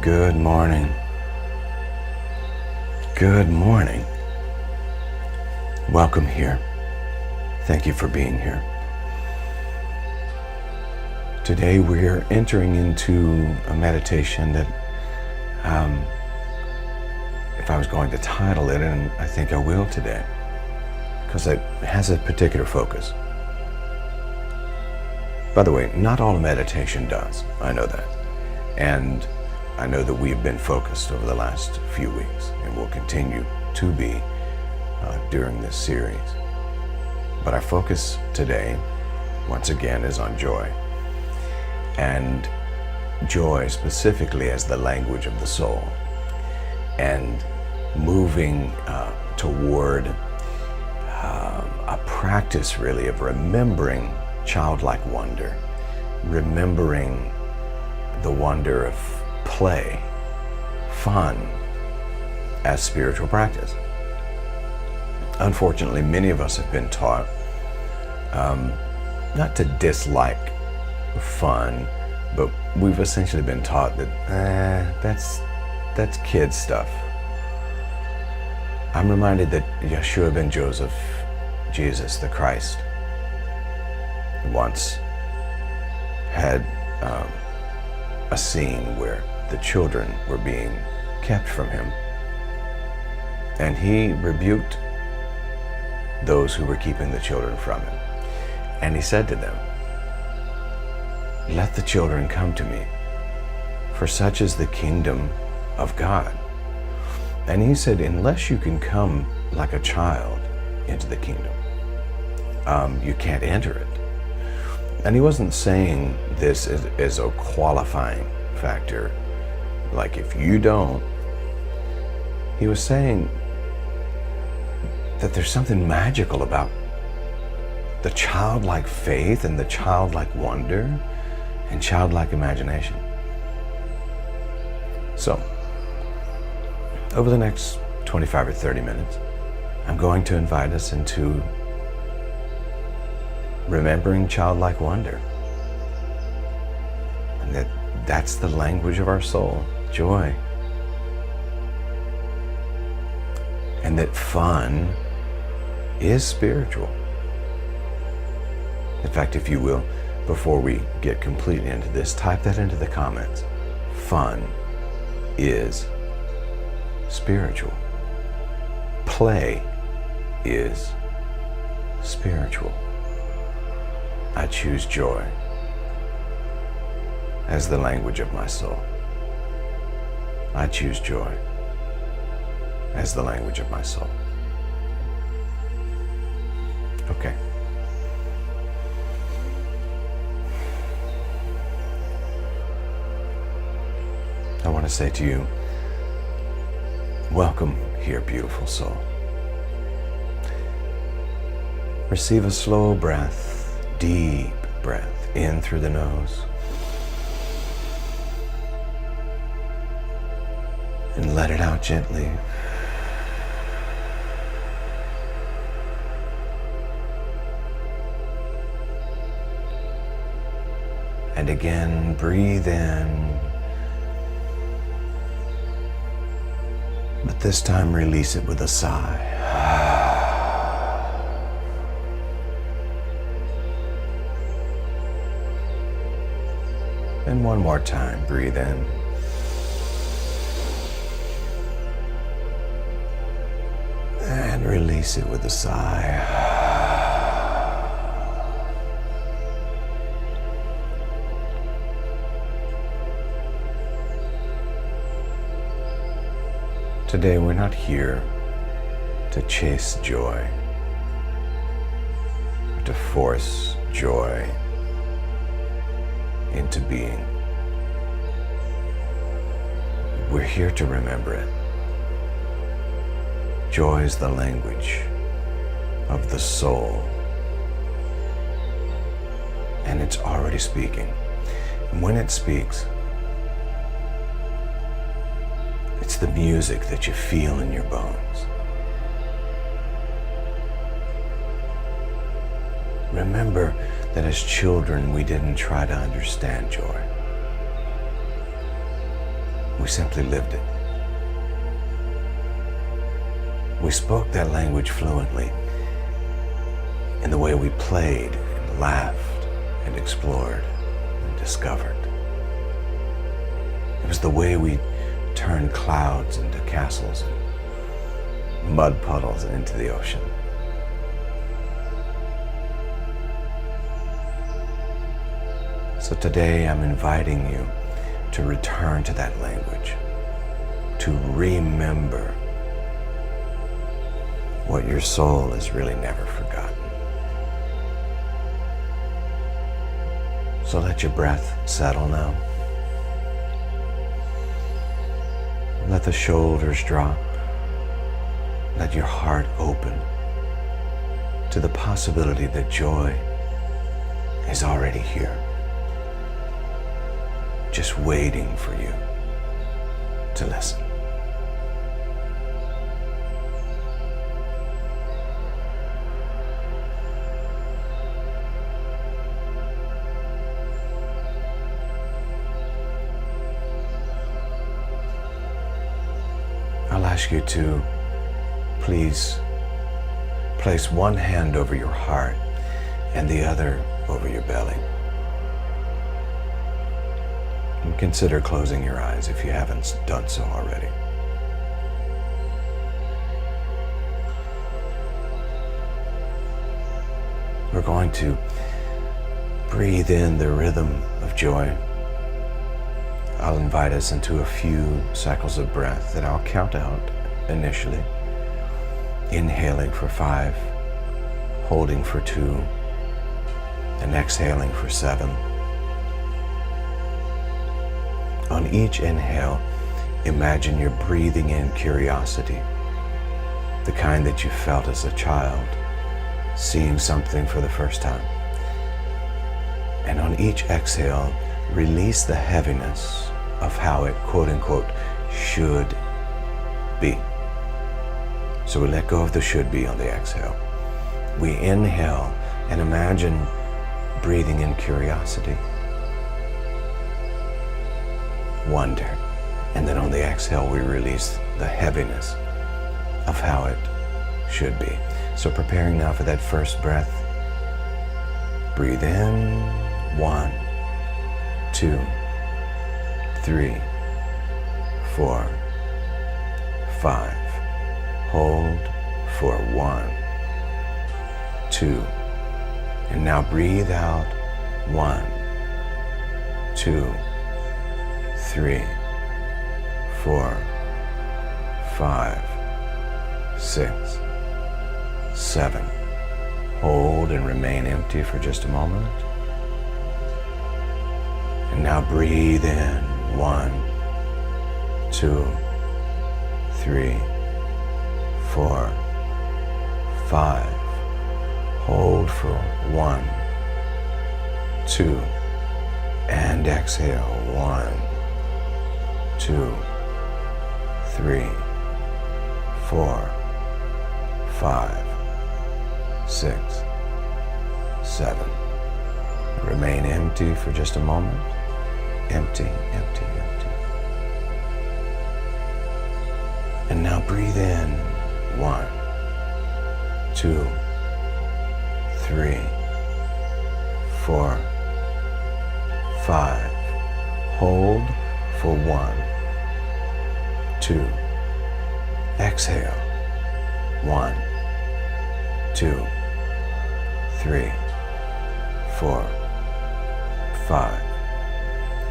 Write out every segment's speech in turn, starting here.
Good morning. Good morning. Welcome here. Thank you for being here. Today we're entering into a meditation that, if I was going to title it, and I think I will today, because it has a particular focus. By the way, not all meditation does. I know that. And I know that we've been focused over the last few weeks and will continue to be during this series. But our focus today, once again, is on joy. And joy specifically as the language of the soul. And moving toward a practice really of remembering childlike wonder, remembering the wonder of play, fun, as spiritual practice. Unfortunately, many of us have been taught not to dislike fun, but we've essentially been taught that that's kid stuff. I'm reminded that Yeshua ben Joseph, Jesus the Christ, once had a scene where the children were being kept from him, and he rebuked those who were keeping the children from him. And he said to them, "Let the children come to me, for such is the kingdom of God." And he said, unless you can come like a child into the kingdom, you can't enter it. And he wasn't saying this as a qualifying factor, like if you don't. He was saying that there's something magical about the childlike faith and the childlike wonder and childlike imagination. So, over the next 25 or 30 minutes, I'm going to invite us into remembering childlike wonder. And that's the language of our soul, joy. And that fun is spiritual. In fact, if you will, before we get completely into this, type that into the comments. Fun is spiritual. Play is spiritual. I choose joy as the language of my soul. I choose joy as the language of my soul. Okay. I want to say to you, welcome here, beautiful soul. Receive a slow breath, deep breath in through the nose, and let it out gently. And again, breathe in, but this time release it with a sigh. And one more time, breathe in. And release it with a sigh. Today we're not here to chase joy, or to force joy into being. We're here to remember it. Joy is the language of the soul, and it's already speaking. And when it speaks, it's the music that you feel in your bones. Remember that as children, we didn't try to understand joy. We We simply lived it. We spoke that language fluently in the way we played and laughed and explored and discovered. It was the way we turned clouds into castles and mud puddles into the ocean. So today I'm inviting you to return to that language, to remember what your soul has really never forgotten. So let your breath settle now. Let the shoulders drop. Let your heart open to the possibility that joy is already here, just waiting for you to listen. I'll ask you to please place one hand over your heart and the other over your belly. And consider closing your eyes if you haven't done so already. We're going to breathe in the rhythm of joy. I'll invite us into a few cycles of breath that I'll count out initially. Inhaling for 5, holding for 2, and exhaling for 7. On each inhale, imagine you're breathing in curiosity, the kind that you felt as a child, seeing something for the first time. And on each exhale, release the heaviness of how it, quote unquote, should be. So we let go of the should be on the exhale. We inhale and imagine breathing in curiosity, wonder, and then on the exhale we release the heaviness of how it should be. So preparing now for that first breath. Breathe in, 1, 2, 3, 4, 5. Hold for 1, 2, and now breathe out. 1, 2, 3, 4, 5, 6, 7. Hold and remain empty for just a moment. And now breathe in. 1, 2, 3, 4, 5. Hold for 1, 2, and exhale. 1, 2, 3, 4, 5, 6, 7. Remain empty for just a moment. Empty, empty, empty. And now breathe in. 1, 2, 3, 4, 5. Hold for 1, 2. Exhale. 1, 2, 3, 4, 5,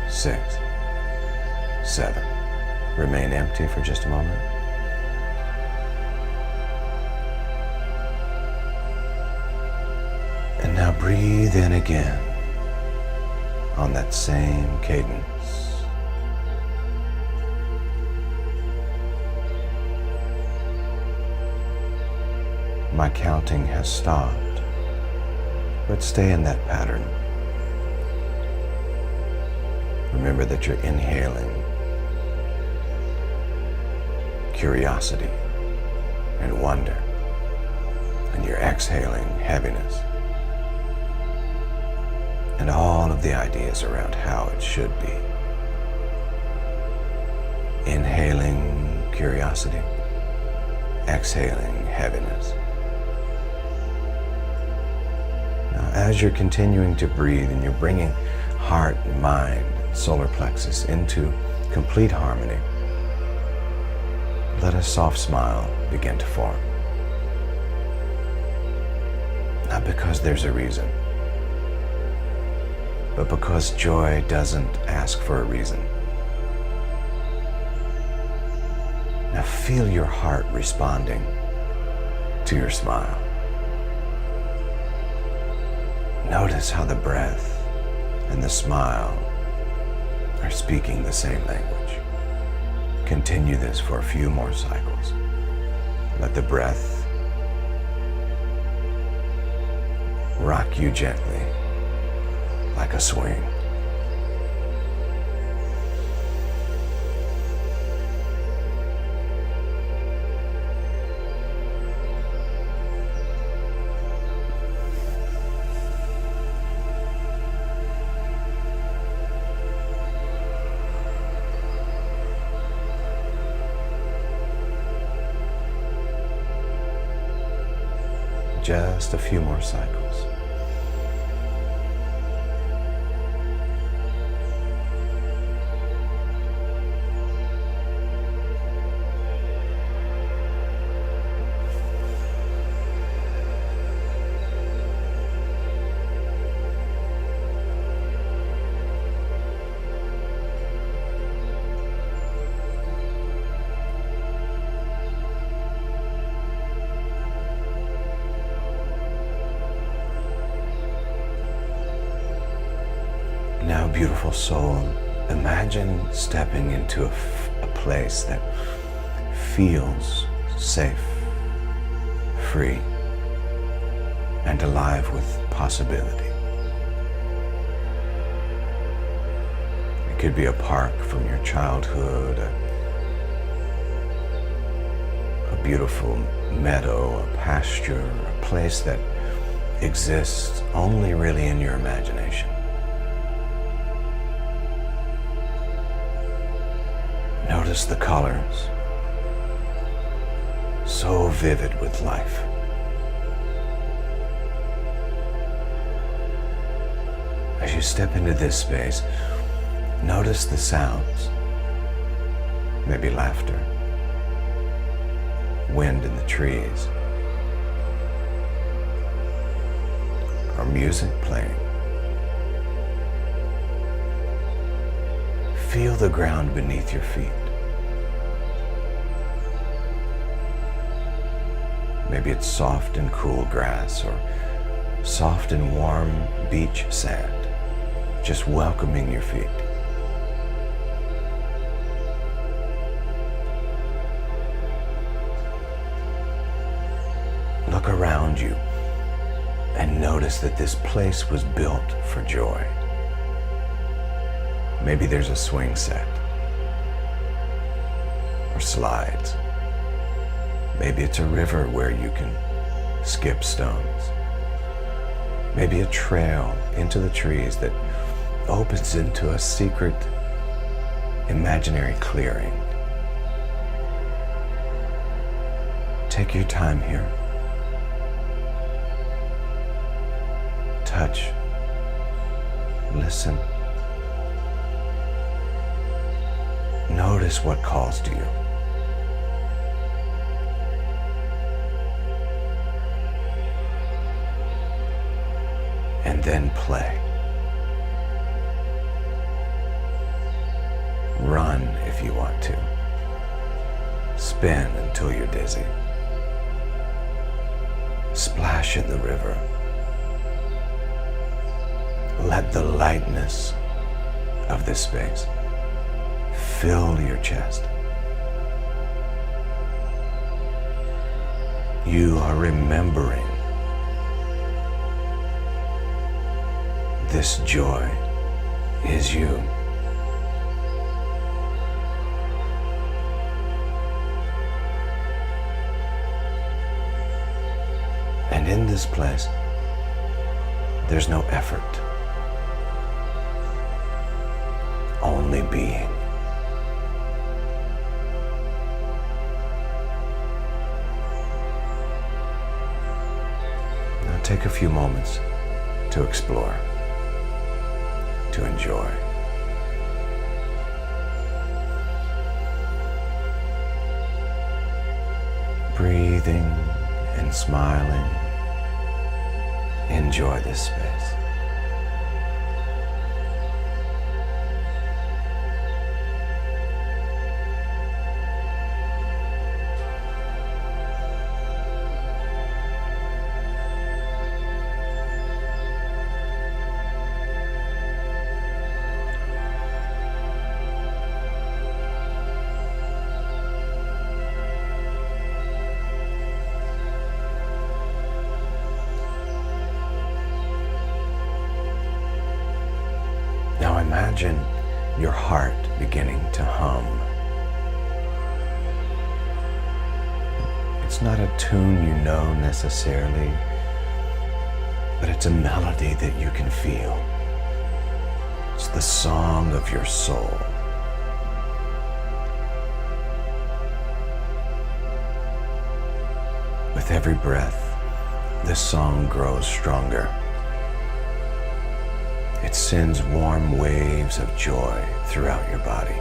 6, 7. Remain empty for just a moment. And now breathe in again on that same cadence. My counting has stopped, but stay in that pattern. Remember that you're inhaling curiosity and wonder, and you're exhaling heaviness and all of the ideas around how it should be. Inhaling curiosity, exhaling heaviness. Now, as you're continuing to breathe and you're bringing heart, mind, and solar plexus into complete harmony, let a soft smile begin to form. Not because there's a reason, but because joy doesn't ask for a reason. Now feel your heart responding to your smile. Notice how the breath and the smile are speaking the same language. Continue this for a few more cycles. Let the breath rock you gently like a swing. Just a few more cycles. Now, beautiful soul, imagine stepping into a place that feels safe, free, and alive with possibility. It could be a park from your childhood, a beautiful meadow, a pasture, a place that exists only really in your imagination. Notice the colors, so vivid with life. As you step into this space, notice the sounds, maybe laughter, wind in the trees, or music playing. Feel the ground beneath your feet. Maybe it's soft and cool grass or soft and warm beach sand, just welcoming your feet. Look around you and notice that this place was built for joy. Maybe there's a swing set or slides. Maybe it's a river where you can skip stones. Maybe a trail into the trees that opens into a secret imaginary clearing. Take your time here. Touch. Listen. Notice what calls to you. And then play. Run if you want to. Spin until you're dizzy. Splash in the river. Let the lightness of this space fill your chest. You are remembering this joy is you. And in this place, there's no effort, only being. take a few moments to explore, to enjoy. Breathing and smiling, enjoy this space. Now imagine your heart beginning to hum. It's not a tune you know necessarily, but it's a melody that you can feel. It's the song of your soul. With every breath, this song grows stronger. It sends warm waves of joy throughout your body.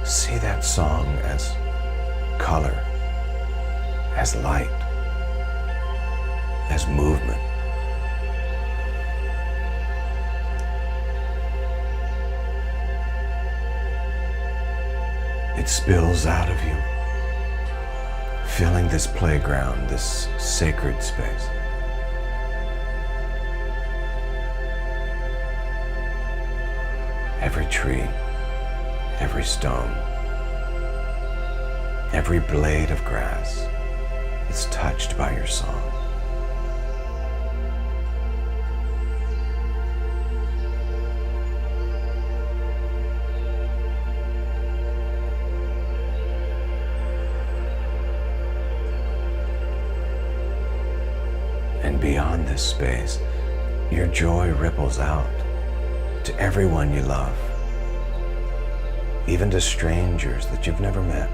See that song as color, as light, as movement. It spills out of you, filling this playground, this sacred space. Every tree, every stone, every blade of grass is touched by your song. And beyond this space, your joy ripples out to everyone you love, even to strangers that you've never met.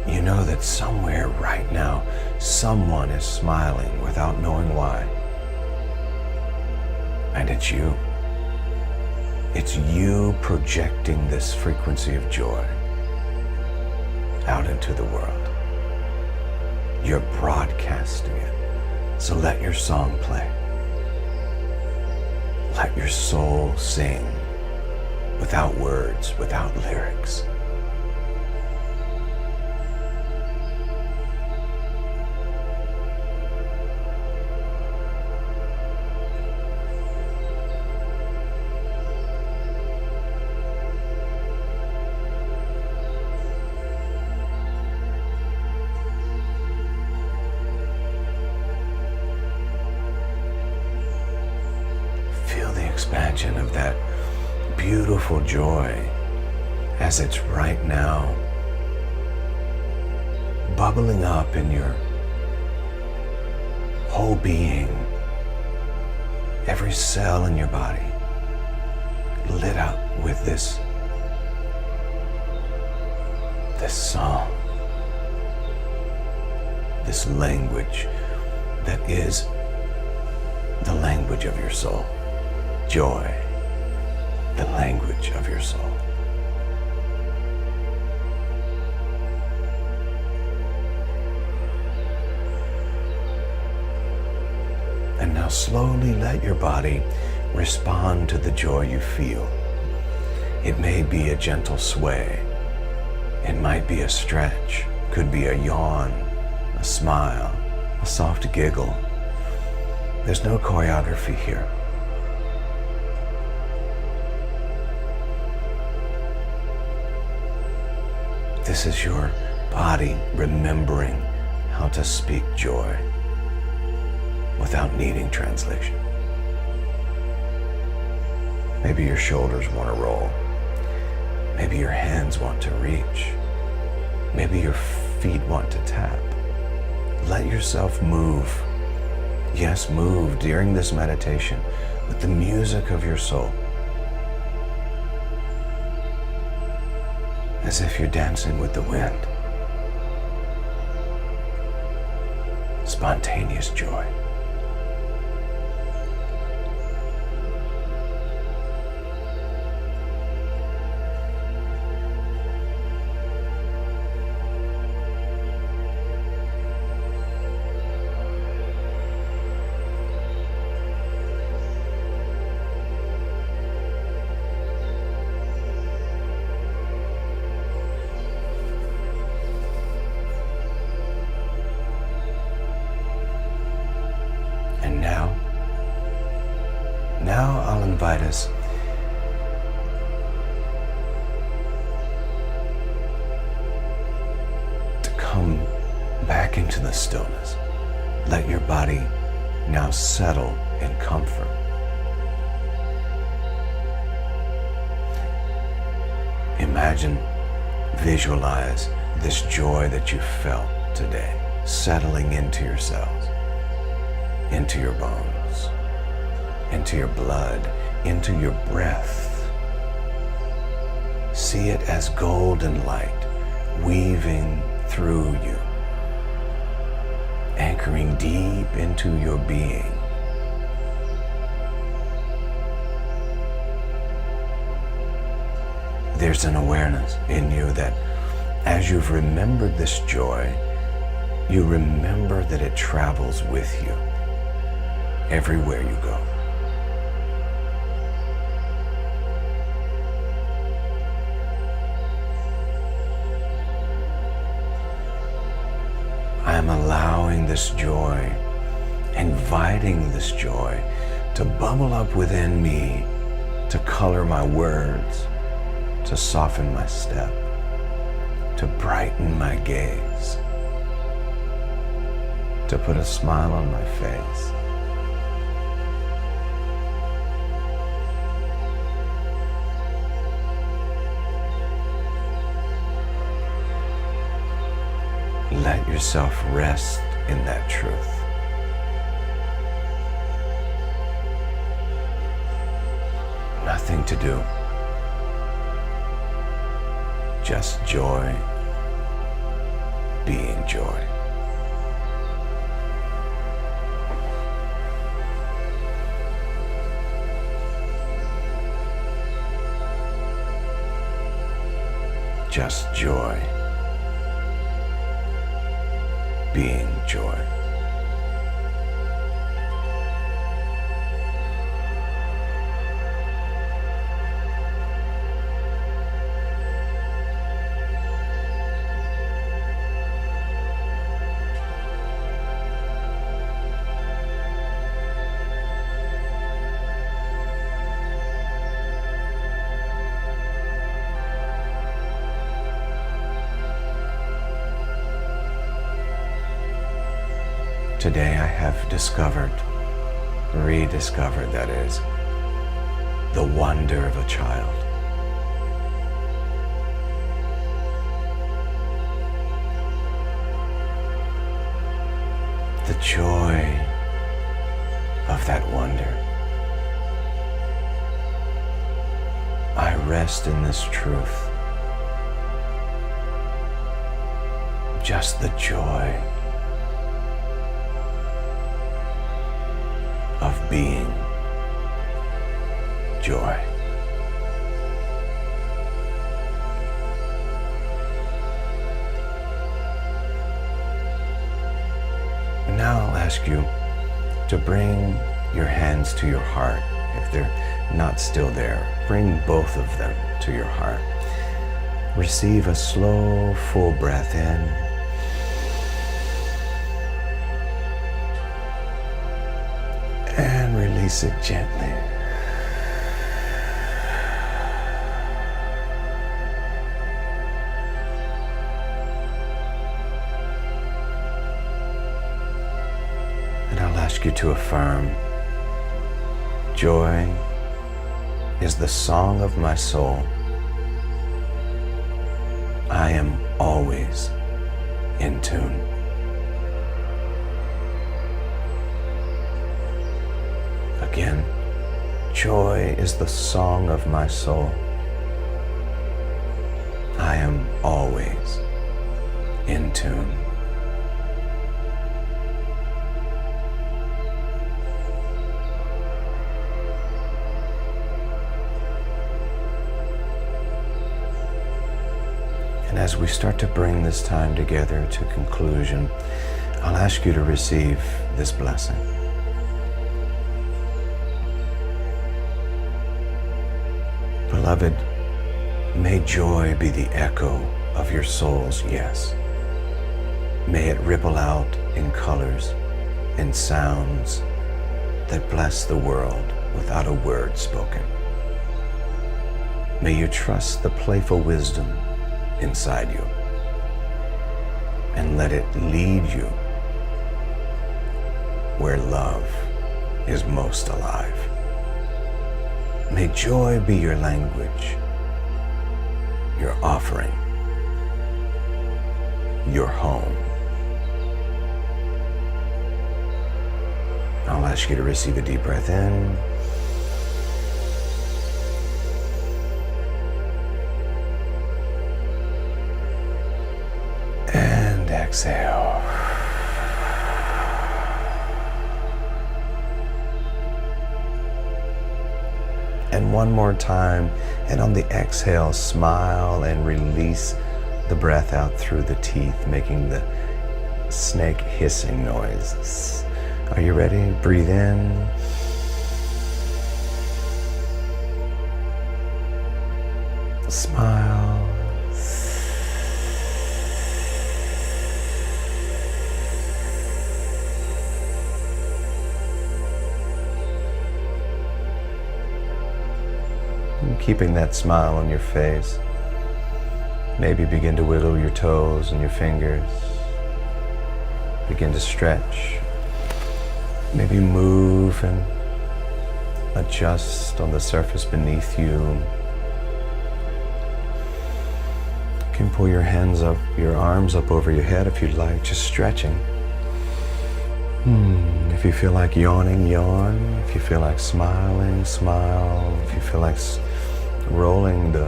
You know that somewhere right now, someone is smiling without knowing why. And it's you. It's you projecting this frequency of joy out into the world. You're broadcasting it. So let your song play. Let your soul sing without words, without lyrics. Expansion of that beautiful joy as it's right now bubbling up in your whole being, every cell in your body lit up with this song, this language that is the language of your soul. Joy, the language of your soul. And now slowly let your body respond to the joy you feel. It may be a gentle sway. It might be a stretch. Could be a yawn, a smile, a soft giggle. There's no choreography here. This is your body remembering how to speak joy without needing translation. Maybe your shoulders want to roll. Maybe your hands want to reach. Maybe your feet want to tap. Let yourself move. Yes, move during this meditation with the music of your soul. as if you're dancing with the wind. Spontaneous joy. And now I'll invite us to come back into the stillness. Let your body now settle in comfort. Imagine, visualize this joy that you felt today settling into your cells, into your bones, into your blood, into your breath. See it as golden light weaving through you, anchoring deep into your being. There's an awareness in you that as you've remembered this joy, you remember that it travels with you everywhere you go. I am allowing this joy, inviting this joy to bubble up within me, to color my words, to soften my step, to brighten my gaze, to put a smile on my face. Let yourself rest in that truth. Nothing to do. Just joy, being joy. Just joy, being joy. Today I have rediscovered that is, the wonder of a child. The joy of that wonder. I rest in this truth. Just the joy of being joy. Now I'll ask you to bring your hands to your heart. If they're not still there, bring both of them to your heart. Receive a slow, full breath in. And release it gently. And I'll ask you to affirm, joy is the song of my soul. I am always in tune. Again, joy is the song of my soul. I I am always in tune. And as we start to bring this time together to conclusion, I'll ask you to receive this blessing. Beloved, may joy be the echo of your soul's yes. May it ripple out in colors and sounds that bless the world without a word spoken. May you trust the playful wisdom inside you and let it lead you where love is most alive. May joy be your language, your offering, your home. I'll ask you to receive a deep breath in. And exhale. And one more time, and on the exhale, smile and release the breath out through the teeth, making the snake hissing noise. Are you ready? Breathe in. Smile. And keeping that smile on your face, maybe begin to wiggle your toes and your fingers. Begin to stretch. Maybe move and adjust on the surface beneath you. You can pull your hands up, your arms up over your head if you'd like, just stretching. If you feel like yawning, yawn. If you feel like smiling, smile. If you feel like rolling the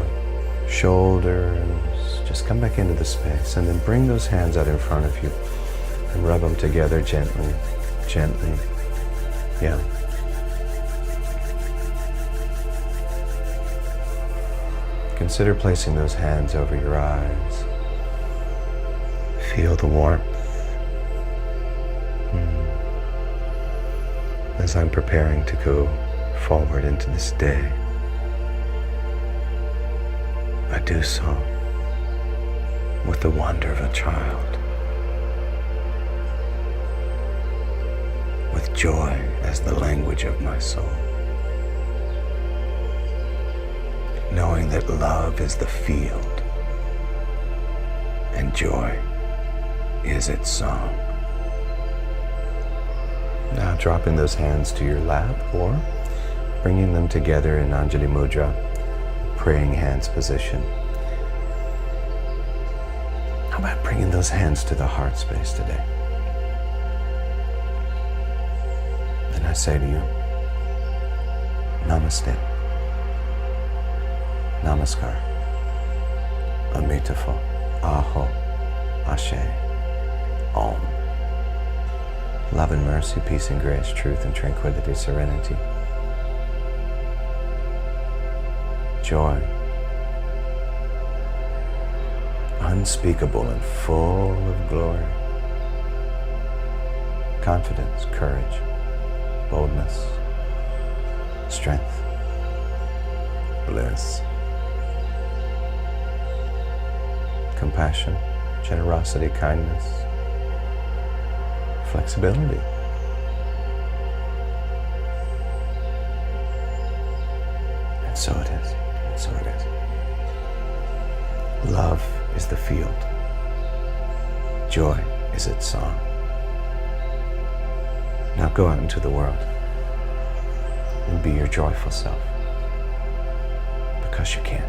shoulders, just come back into the space and then bring those hands out in front of you and rub them together gently, gently. Yeah. Consider placing those hands over your eyes. Feel the warmth. As I'm preparing to go forward into this day, I do so with the wonder of a child, with joy as the language of my soul, knowing that love is the field and joy is its song. Now dropping those hands to your lap or bringing them together in Anjali Mudra, praying hands position. How about bringing those hands to the heart space today? And I say to you, Namaste, Namaskar, Amitabha, Aho, Ashe, Om. Love and mercy, peace and grace, truth and tranquility, serenity, joy, unspeakable and full of glory, confidence, courage, boldness, strength, bliss, compassion, generosity, kindness, flexibility. And so it is. And so it is. Love is the field. Joy is its song. Now go out into the world and be your joyful self, because you can.